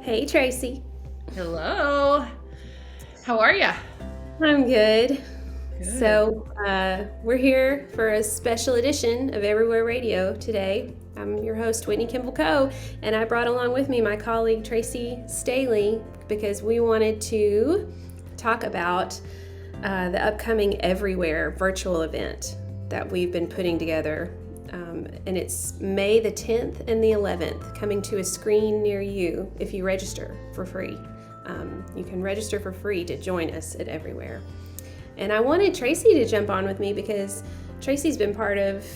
Hey, Tracy. Hello. How are ya? I'm good. Good. We're here for a special edition of Everywhere Radio today. I'm your host, Whitney Kimball Coe, and I brought along with me my colleague, Tracy Staley, because we wanted to talk about the upcoming Everywhere virtual event that we've been putting together. And it's May the 10th and the 11th, coming to a screen near you if you register for free. You can register for free to join us at Everywhere. And I wanted Tracy to jump on with me because Tracy's been part of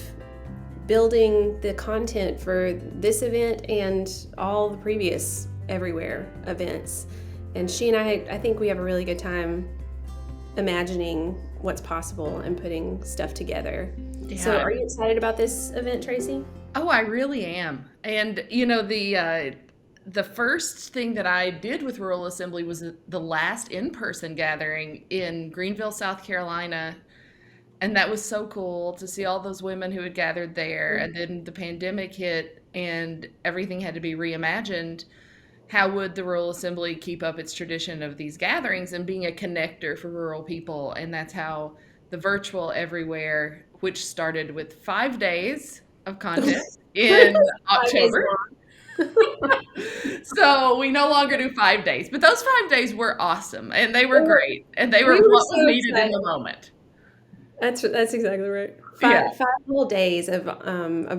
building the content for this event and all the previous Everywhere events. And she and I think we have a really good time imagining what's possible and putting stuff together. So, Yeah. are you excited about this event, Tracy? Oh, I really am. And the first thing that I did with Rural Assembly was the last in-person gathering in Greenville, South Carolina. And that was so cool to see all those women who had gathered there. And then the pandemic hit and everything had to be reimagined. How would the Rural Assembly keep up its tradition of these gatherings and being a connector for rural people? And that's how the virtual everywhere, which started with 5 days of content in 5 days October. long. So we no longer do 5 days, but those 5 days were awesome and they They were were, great and they were we were what was so needed in the excited. moment. That's exactly right. Yeah. Five whole days of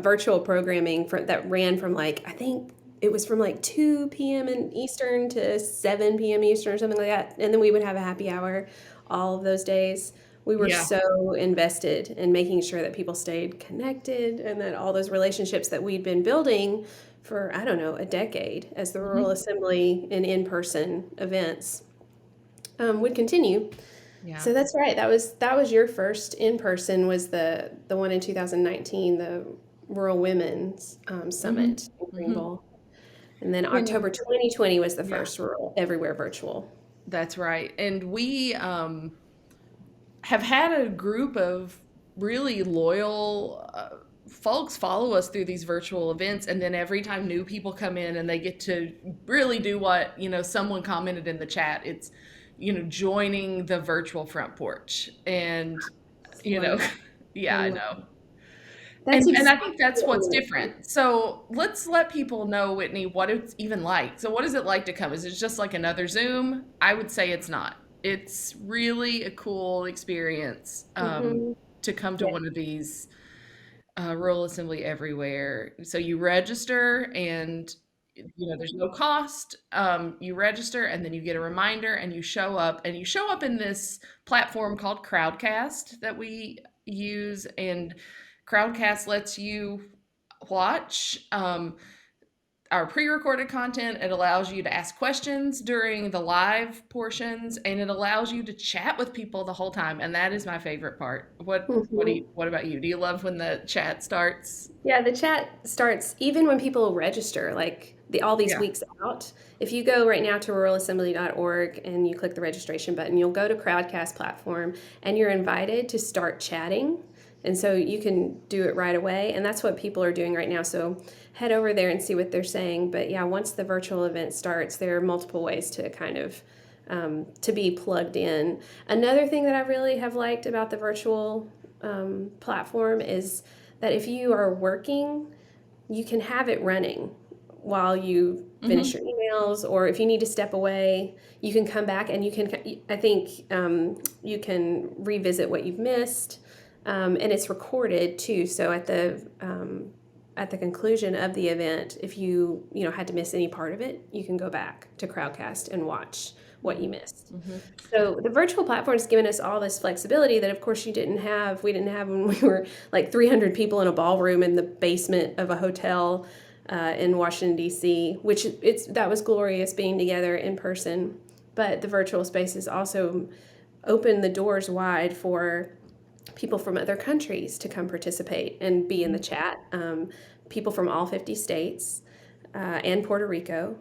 virtual programming that ran from like I think it was from like 2 p.m. in Eastern to 7 p.m. Eastern or something like that, and then we would have a happy hour all of those days. We were Yeah. so invested in making sure that people stayed connected and that all those relationships that we'd been building for I don't know a decade as the Rural Mhm. Assembly and in-person events would continue. Yeah. So that's right. That was your first in person was the one in 2019, the Rural Women's Mhm. Summit in Mhm. Greenville, and then And October 2020 was the yeah, first Rural Everywhere Virtual. that's right. And we have had a group of really loyal folks follow us through these virtual events, and then every time new people come in and they get to really do what someone commented in the chat, it's joining the virtual front porch. And you Love know that. I yeah, I love know. that's And I exactly think that's what we what's want to do. different. So let's let people know, Whitney, what it's even like. So what is it like to come? Is it just like another Zoom? I would say it's not. It's really a cool experience Hmm. to come to Yeah. one of these rural assembly everywhere. So you register and there's no cost. You register and then you get a reminder and you show up, and you show up in this platform called Crowdcast that we use. And Crowdcast lets you watch our pre-recorded content. It allows you to ask questions during the live portions, and it allows you to chat with people the whole time. And that is my favorite part. Hmm. What about you? Do you love when the chat starts? Yeah, the chat starts even when people register, like all these Yeah. weeks out. If you go right now to ruralassembly.org and you click the registration button, you'll go to Crowdcast platform and you're invited to start chatting. And so you can do it right away. And that's what people are doing right now. So head over there and see what they're saying. But yeah, once the virtual event starts, there are multiple ways to kind of to be plugged in. Another thing that I really have liked about the virtual platform is that if you are working, you can have it running while you finish Hmm. your emails, or if you need to step away, you can come back and you can, I think, you can revisit what you've missed. And it's recorded too. So at the conclusion of the event, if you had to miss any part of it, you can go back to Crowdcast and watch what you missed. Hmm. So the virtual platform has given us all this flexibility that, of course, we didn't have when we were like 300 people in a ballroom in the basement of a hotel in Washington D.C., which that was glorious being together in person. But the virtual spaces also opened the doors wide for people from other countries to come participate and be in the chat. People from all 50 states and Puerto Rico.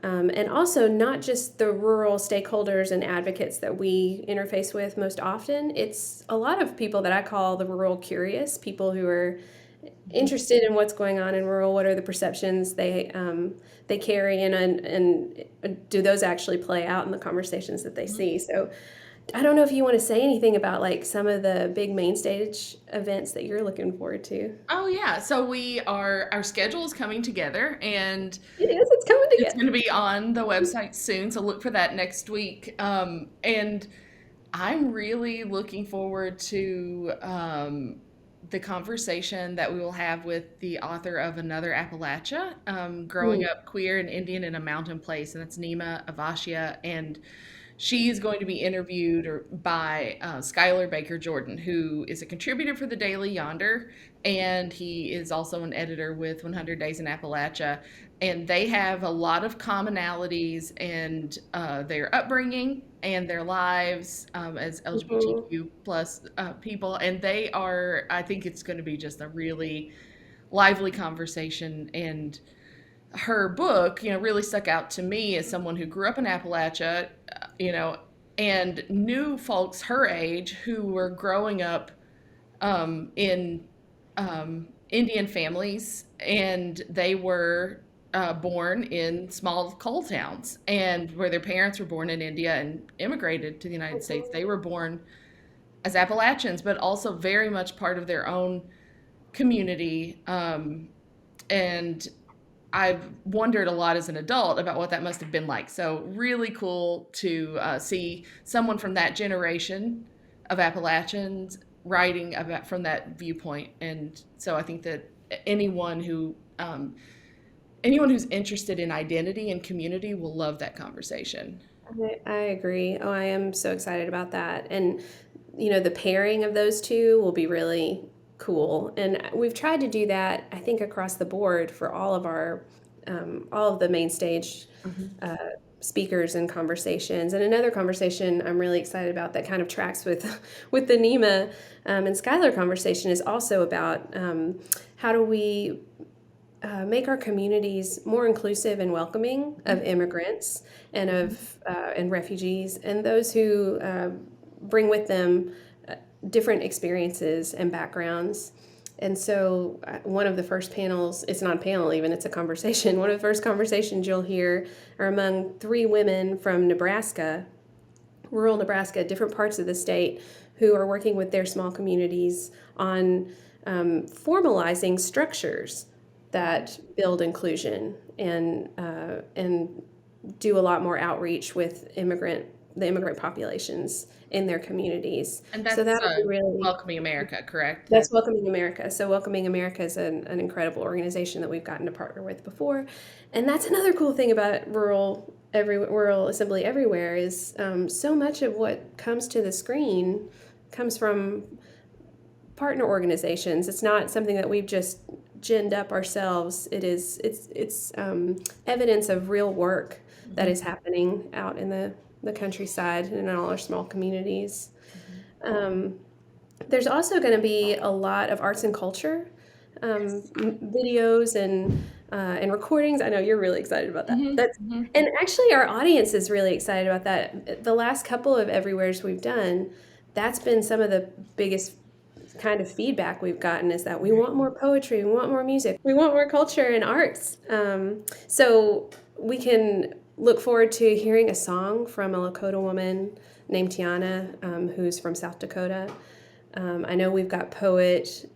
And also, not just the rural stakeholders and advocates that we interface with most often, it's a lot of people that I call the rural curious, people who are Mhm. interested in what's going on in rural. What are the perceptions they carry, and do those actually play out in the conversations that they Mhm. see? So I don't know if you want to say anything about like some of the big main stage events that you're looking forward to. Oh yeah, so our schedule is coming together, and It is. It's coming it's together. going to be on the website soon. So look for that next week. And I'm really looking forward to the conversation that we will have with the author of Another Appalachia, Growing Mm, Up Queer and Indian in a Mountain Place, and that's Nima Avashia. And she is going to be interviewed by Skylar Baker Jordan, who is a contributor for the Daily Yonder, and he is also an editor with 100 Days in Appalachia. And they have a lot of commonalities in their upbringing and their lives as mhm. LGBTQ plus people. And they are, I think it's going to be just a really lively conversation. And her book, really stuck out to me as someone who grew up in Appalachia, and knew folks her age who were growing up in Indian families, and they were born in small coal towns, and where their parents were born in India and immigrated to the United States. They were born as Appalachians, but also very much part of their own community. And I've wondered a lot as an adult about what that must have been like. So, really cool to see someone from that generation of Appalachians writing about from that viewpoint. And so, I think that anyone who anyone who's interested in identity and community will love that conversation. I agree. Oh, I am so excited about that. And, the pairing of those two will be really cool. And we've tried to do that, I think, across the board for all of the main stage Mhm. uh, speakers and conversations. And another conversation I'm really excited about that kind of tracks with, with the Nima and Skylar conversation is also about how do we make our communities more inclusive and welcoming of immigrants and refugees and those who bring with them uh, different experiences and backgrounds. And so, one of the first panels, it's not a panel even, it's a conversation. One of the first conversations you'll hear are among three women from Nebraska, rural Nebraska, different parts of the state, who are working with their small communities on formalizing structures that build inclusion and do a lot more outreach with the immigrant populations in their communities. And So that's that'll be really Welcoming America, correct? that's Welcoming America. So Welcoming America is an incredible organization that we've gotten to partner with before, and that's another cool thing about rural assembly everywhere is so much of what comes to the screen comes from partner organizations. It's not something that we've just ginned up ourselves. It's evidence of real work that Mhm. is happening out in the countryside and in all our small communities. Mhm. Um, there's also going to be a lot of arts and culture Yes. videos and recordings. I know you're really excited about that. Mhm. That's Mhm. and actually our audience is really excited about that. The last couple of everywheres we've done, that's been some of the biggest kind of feedback we've gotten is that we want more poetry, we want more music, we want more culture and arts. So we can look forward to hearing a song from a Lakota woman named Tiana, who's from South Dakota. I know we've got poet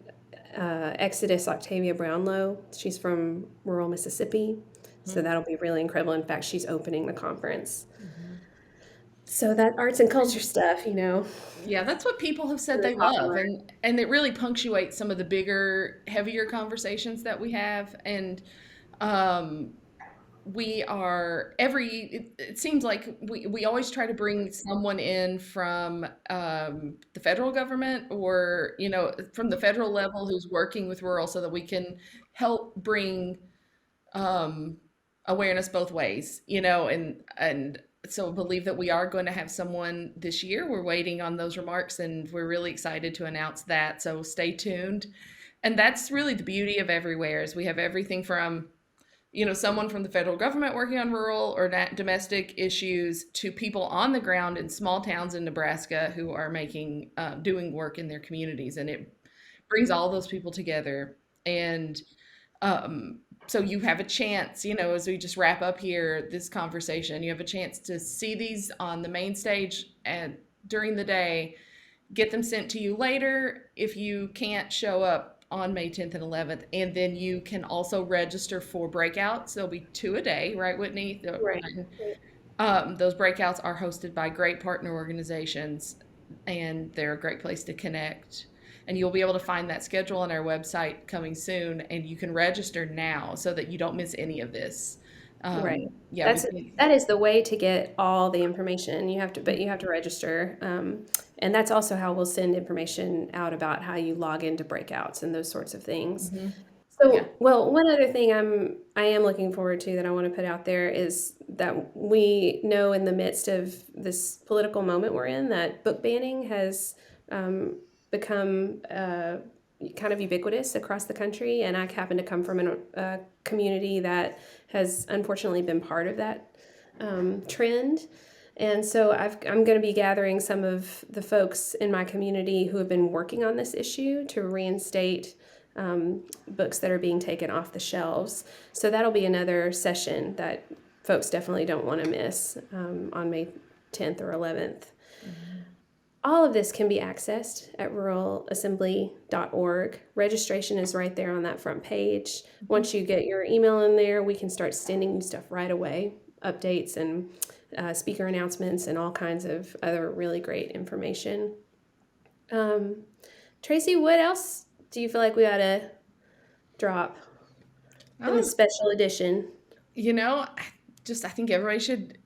Exodus Octavia Brownlow. She's from rural Mississippi. So Mhm. that'll be really incredible. In fact, she's opening the conference. Mhm. So that arts and culture stuff, Yeah, that's what people have said the they top love, line. and it really punctuates some of the bigger, heavier conversations that we have. And um, we are it seems like we always try to bring someone in from the federal government, or from the federal level, who's working with rural, so that we can help bring um, awareness both ways, and so believe that we are going to have someone this year. We're waiting on those remarks, and we're really excited to announce that. So stay tuned. And that's really the beauty of Everywhere, is we have everything from someone from the federal government working on rural or domestic issues, to people on the ground in small towns in Nebraska who are doing work in their communities, and it brings all those people together And um, so you have a chance, as we just wrap up here this conversation, you have a chance to see these on the main stage and during the day, get them sent to you later if you can't show up on May 10th and 11th. And then you can also register for breakouts. There'll be 2 a day, right, Whitney? Right. Those breakouts are hosted by great partner organizations, and they're a great place to connect. And you'll be able to find that schedule on our website coming soon, and you can register now so that you don't miss any of this. Right. Yeah, That's that is the way to get all the information. But you have to register, and that's also how we'll send information out about how you log into breakouts and those sorts of things. mhm. Yeah. So, well, one other thing I am looking forward to that I want to put out there is that we know in the midst of this political moment we're in that book banning has become kind of ubiquitous across the country, and I happen to come from a community that has unfortunately been part of that trend. And so I'm going to be gathering some of the folks in my community who have been working on this issue to reinstate books that are being taken off the shelves. So that'll be another session that folks definitely don't want to miss on May 10th or 11th. Mhm. All of this can be accessed at ruralassembly.org. Registration is right there on that front page. Once you get your email in there, we can start sending you stuff right away, updates and speaker announcements and all kinds of other really great information. Tracy, what else do you feel like we ought to drop in Um, this special edition? you know, I I think everybody should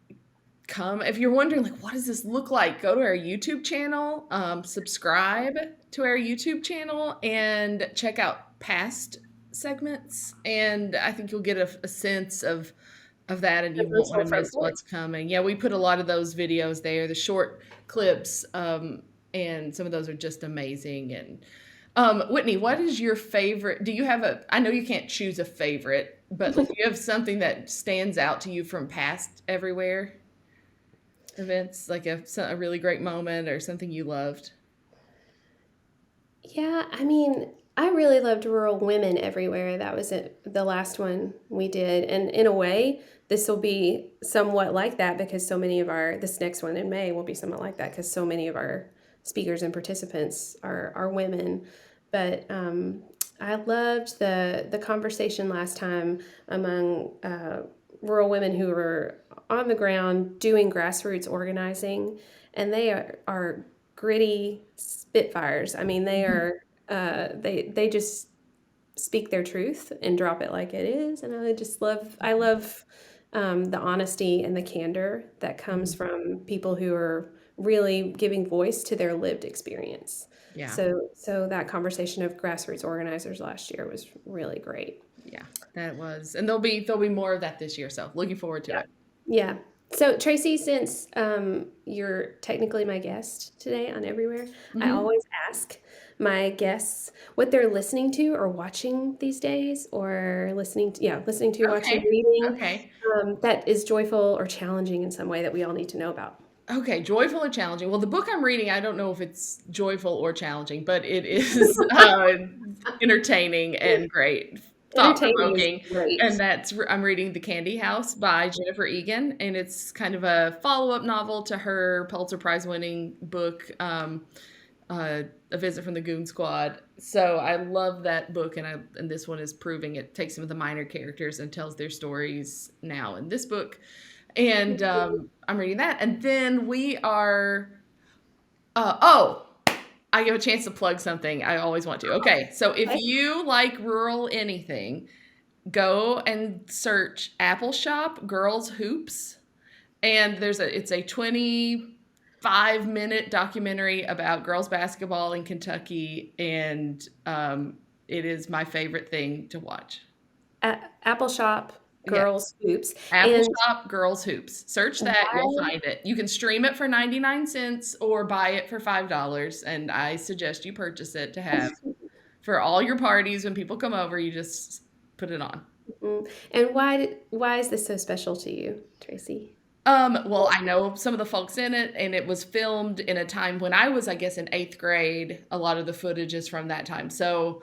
come. If you're wondering, like, what does this look like? Go to our YouTube channel, subscribe to our YouTube channel, and check out past segments. And I think you'll get a sense of that, and The you won't want virtual to front miss porch. what's coming. Yeah, we put a lot of those videos there, the short clips, and some of those are just amazing. And Whitney, what is your favorite? Do you have a? I know you can't choose a favorite, but like, do you have something that stands out to you from past everywhere events, like a really great moment or something you loved? Yeah, I mean, I really loved Rural Women Everywhere. That was the last one we did. And in a way, this will be somewhat like that because this next one in May will be somewhat like that because so many of our speakers and participants are women. But I loved the conversation last time among rural women who were on the ground doing grassroots organizing, and are gritty spitfires. I mean, they Mhm. are they just speak their truth and drop it like it is, and I love the honesty and the candor that comes Mhm. from people who are really giving voice to their lived experience. Yeah, So that conversation of grassroots organizers last year was really great. yeah, that was, and there'll be more of that this year. So looking forward to Yeah. it. Yeah. So, Tracy, since you're technically my guest today on Everywhere, I Hmm. always ask my guests what they're listening to or watching these days, or listening to, watching, Okay, reading okay. that is joyful or challenging in some way that we all need to know about. Okay, joyful or challenging? Well, the book I'm reading, I don't know if it's joyful or challenging, but it is entertaining and great, thought Entertaining is provoking. And great. I'm reading The Candy House by Jennifer Egan, and it's kind of a follow up novel to her Pulitzer Prize winning book, A Visit from the Goon Squad. So I love that book, and this one is proving it takes some of the minor characters and tells their stories now in this book. And I'm reading that, and then we are. Oh, I give a chance to plug something. I always want to. Okay, so if Okay. you like rural anything, go and search Apple Shop Girls Hoops, and it's a 25-minute documentary about girls basketball in Kentucky, and it is my favorite thing to watch. Apple Shop Yeah. Girls Hoops. Apple And Shop Girls Hoops. Search that, you'll why? find it. You can stream it for 99 cents or buy it for $5, and I suggest you purchase it to have for all your parties when people come over, you just put it on. And why is this so special to you, Tracy? Well, I know some of the folks in it, and it was filmed in a time when I was, I guess, in 8th grade. A lot of the footage is from that time. So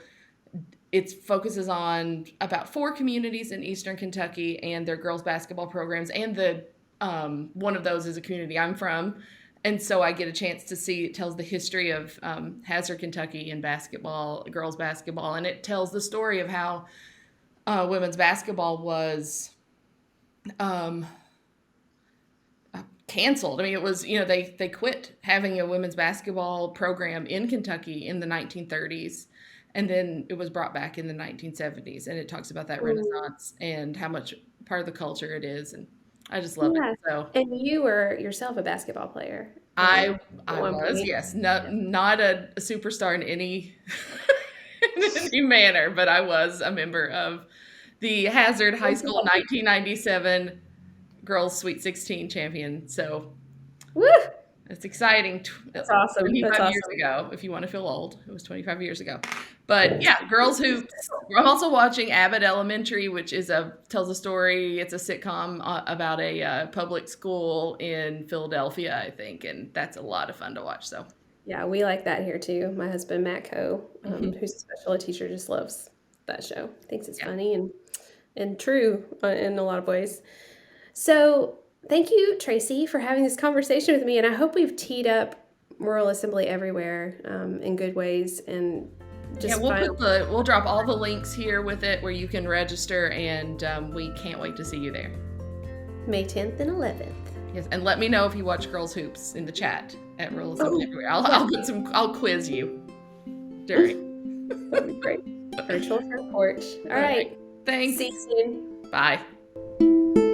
it focuses on about 4 communities in Eastern Kentucky and their girls basketball programs. And one of those is a community I'm from. And so I get a chance to see, it tells the history of Hazard, Kentucky and basketball, girls basketball. And it tells the story of how women's basketball was um, canceled. I mean, it was, they quit having a women's basketball program in Kentucky in the 1930s. And then it was brought back in the 1970s. And it talks about that renaissance and how much part of the culture it is. And I just love it. Yeah. So And you were yourself a basketball player I at I one was, point. yes, Yeah. not a superstar in any in any manner, but I was a member of the Hazard High School 1997 girls Sweet 16 champion. So Woo! it's exciting. That's awesome. That's 25 years awesome. ago, if you want to feel old, it was 25 years ago. But yeah, girls hoops. I'm also watching Abbott Elementary, which tells a story. It's a sitcom about a public school in Philadelphia, I think, and that's a lot of fun to watch. So Yeah, we like that here too. My husband, Matt Coe, mhm. who's a special ed teacher, just loves that show. Thinks it's Yeah, funny and true in a lot of ways. So, thank you, Tracy, for having this conversation with me. And I hope we've teed up Rural Assembly everywhere in good ways. And yeah. just final, We'll drop all the links here with it where you can register, and we can't wait to see you there. May 10th and 11th. Yes, and let me know if you watch Girls Hoops in the chat at Rural Assembly Oh, Everywhere. yeah, I'll quiz you during. that'd be great. Virtual front porch. All All right. right. Thanks. See you soon. Bye.